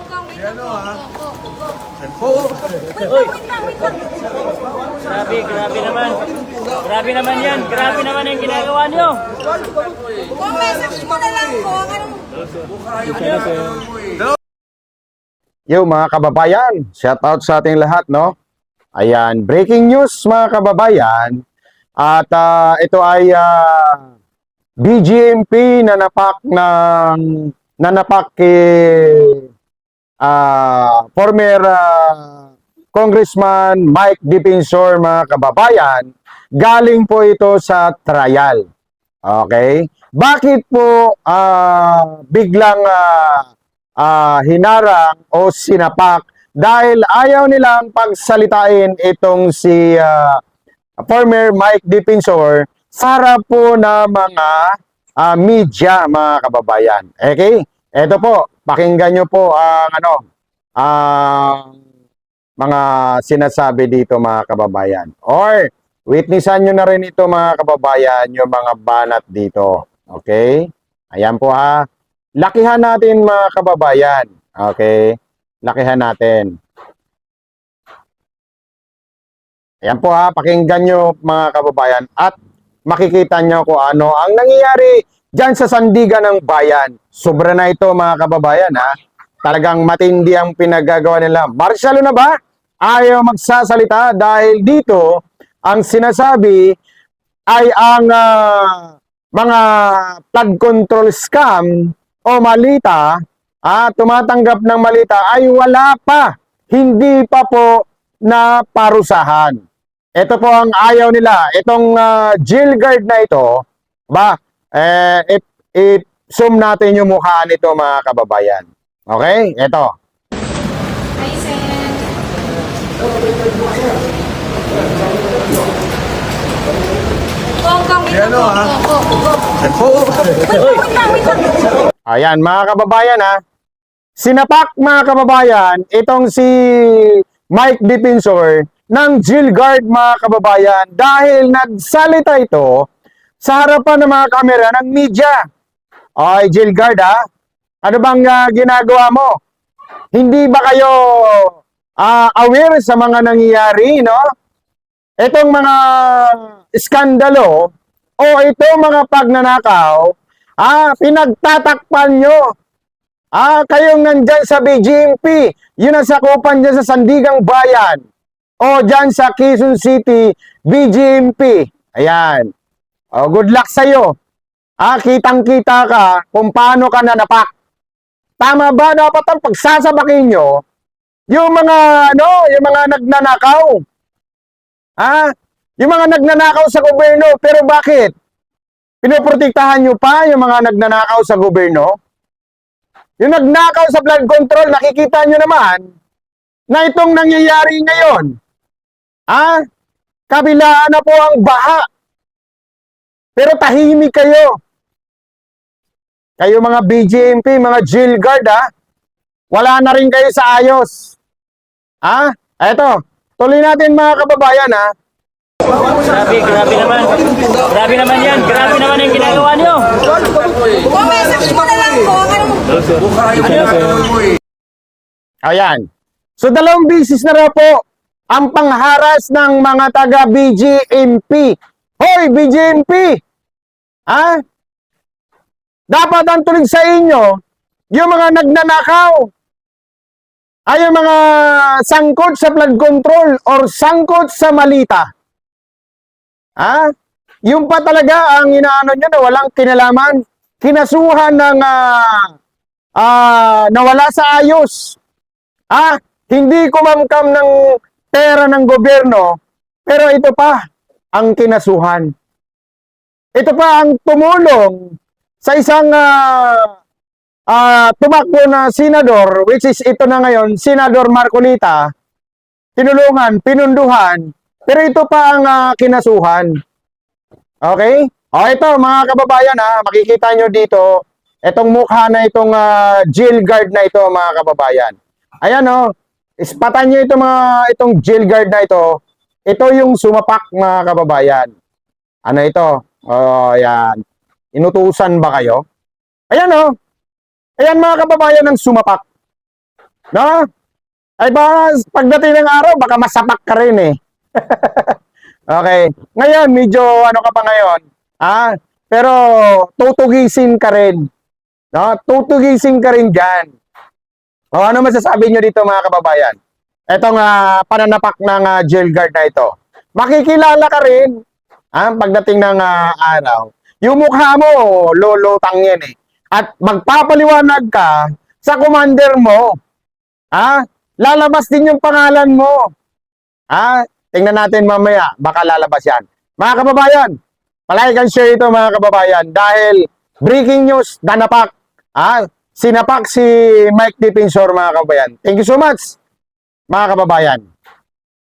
Ano ha? Grabe naman. Grabe naman yan. Grabe naman yung ginagawa niyo. Kung message mo na lang po, Yo mga kababayan, shout out sa ating lahat, no? Ayan, breaking news mga kababayan. At ito ay BGMP na napak kay former Congressman Mike Defensor, mga kababayan. Galing po ito sa trial. Okay? Bakit po biglang hinarang o sinapak? Dahil ayaw nilang pagsalitain itong si former Mike Defensor sa harap po na mga media, mga kababayan. Okay? Ito po, pakinggan nyo po ang mga sinasabi dito, mga kababayan. Or witnessan nyo na rin ito, mga kababayan, yung mga banat dito. Okay? Ayan po ha. Lakihan natin, mga kababayan. Okay? Lakihan natin. Ayan po ha. Pakinggan nyo, mga kababayan. At makikita nyo kung ano ang nangyayari dyan sa sandigan ng bayan. Sobra na ito, mga kababayan ha. Talagang matindi ang pinagagawa nila. Martial na ba? Ayaw magsasalita dahil dito ang sinasabi ay ang mga flood control scam o malita, tumatanggap ng malita ay wala pa, hindi pa po na parusahan. Ito po ang ayaw nila. Itong jail guard na ito, zoom natin yung mukha nito, mga kababayan. Okay? Ito. Hi, Sen. Ano ha? Ayan, mga kababayan ha. Sinapak, mga kababayan, itong si Mike Defensor ng jail guard, mga kababayan, dahil nagsalita ito sa harapan ng mga kamera ng media. Ay, jail guard ha. Ano bang ginagawa mo? Hindi ba kayo aware sa mga nangyayari, no? Itong mga iskandalo o itong mga pagnanakaw, pinagtatakpan nyo. Kayong nandyan sa BGMP, yun ang sakupan dyan sa Sandigang Bayan o dyan sa Quezon City, BGMP. Ayan. Good luck sa'yo. Kitang-kita ka kung paano ka nanapak. Tama ba? Dapat ang pagsasabakin nyo yung mga, yung mga nagnanakaw. Yung mga nagnanakaw sa gobyerno. Pero bakit? Pinoprotektahan nyo pa yung mga nagnanakaw sa gobyerno? Yung nagnakaw sa flood control, nakikita nyo naman na itong nangyayari ngayon. Kabilaan na po ang baha. Pero tahimik kayo. Kayo mga BGMP, mga jail guard, wala na rin kayo sa ayos. Eto, tuloy natin, mga kababayan, Grabe naman. Grabe naman yan. Grabe naman yung ginagawa niyo. Kung message mo na lang po, Ayan. So, 2 bisis na raw po ang pangharas ng mga taga BGMP. Hoy, BGMP! Dapat ang tulig sa inyo, yung mga nagnanakaw, ay yung mga sangkot sa flood control or sangkot sa malita. Yung pa talaga ang inaano nyo na walang kinalaman, kinasuhan ng nawala sa ayos. Hindi kumamkam ng pera ng gobyerno, pero ito pa ang kinasuhan. Ito pa ang tumulong sa isang tumakbo na senador, which is ito na ngayon, Senador Marcolita, tinulungan, pinunduhan, pero ito pa ang kinasuhan. Okay? Ito, mga kababayan, makikita nyo dito, itong mukha na itong jail guard na ito, mga kababayan. Ayan, ispatan nyo itong jail guard na ito. Ito yung sumapak, mga kababayan. Ano ito? Ayan. Inutusan ba kayo? Ayan, Ayan, mga kababayan, ang sumapak. No? Ay baka pagdating ng araw, baka masapak ka rin eh. Okay. Ngayon, medyo ano ka pa ngayon. Pero tutugisin ka rin. No? Tutugisin ka rin dyan. O ano masasabi nyo dito mga kababayan? Etong pananapak ng jail guard na ito. Makikilala ka rin pagdating ng araw. Yung mukha mo, lolotang yan eh. At magpapaliwanag ka sa commander mo. Lalabas din yung pangalan mo. Tingnan natin mamaya, baka lalabas yan. Mga kababayan, palike and share ito mga kababayan dahil breaking news, danapak. Sinapak si Mike Defensor mga kababayan. Thank you so much mga kababayan.